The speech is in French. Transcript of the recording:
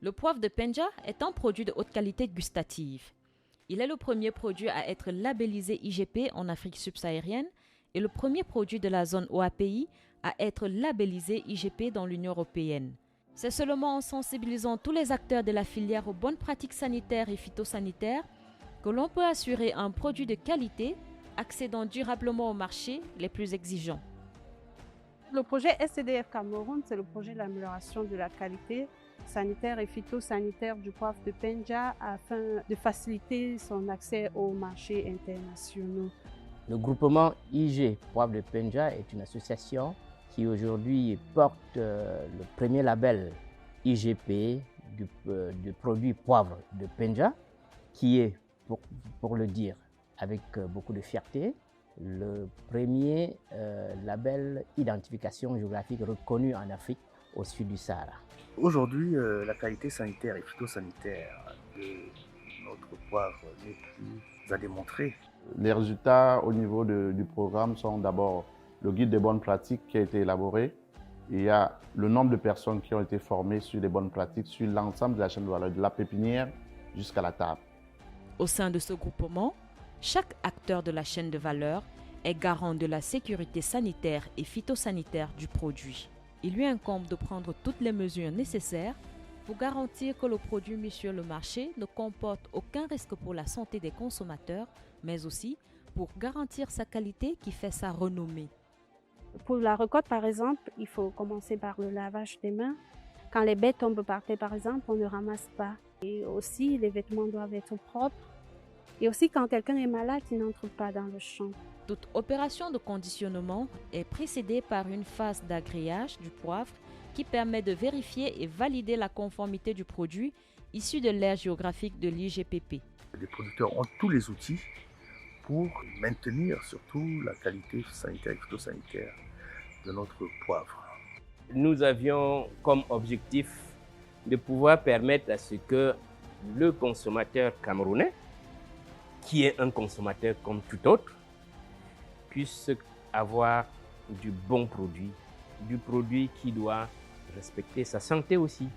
Le poivre de Penja est un produit de haute qualité gustative. Il est le premier produit à être labellisé IGP en Afrique subsaharienne et le premier produit de la zone OAPI à être labellisé IGP dans l'Union européenne. C'est seulement en sensibilisant tous les acteurs de la filière aux bonnes pratiques sanitaires et phytosanitaires que l'on peut assurer un produit de qualité accédant durablement aux marchés les plus exigeants. Le projet SCDF Cameroun, c'est le projet d'amélioration de la qualité sanitaire et phytosanitaire du poivre de Penja afin de faciliter son accès aux marchés internationaux. Le groupement IG Poivre de Penja est une association qui aujourd'hui porte le premier label IGP du produit poivre de Penja, qui est, pour le dire avec beaucoup de fierté, le premier label identification géographique reconnu en Afrique au sud du Sahara. Aujourd'hui, la qualité sanitaire et phytosanitaire de notre poivre n'est plus à démontrer. Les résultats au niveau du programme sont d'abord le guide des bonnes pratiques qui a été élaboré. Il y a le nombre de personnes qui ont été formées sur les bonnes pratiques sur l'ensemble de la chaîne de valeur, de la pépinière jusqu'à la table. Au sein de ce groupement, chaque acteur de la chaîne de valeur est garant de la sécurité sanitaire et phytosanitaire du produit. Il lui incombe de prendre toutes les mesures nécessaires pour garantir que le produit mis sur le marché ne comporte aucun risque pour la santé des consommateurs, mais aussi pour garantir sa qualité qui fait sa renommée. Pour la récolte, par exemple, il faut commencer par le lavage des mains. Quand les baies tombent par terre, par exemple, on ne ramasse pas. Et aussi, les vêtements doivent être propres. Et aussi, quand quelqu'un est malade, il n'entre pas dans le champ. Toute opération de conditionnement est précédée par une phase d'agréage du poivre qui permet de vérifier et valider la conformité du produit issu de l'aire géographique de l'IGPP. Les producteurs ont tous les outils pour maintenir surtout la qualité sanitaire et phytosanitaire de notre poivre. Nous avions comme objectif de pouvoir permettre à ce que le consommateur camerounais, qui est un consommateur comme tout autre, puisse avoir du bon produit, du produit qui doit respecter sa santé aussi.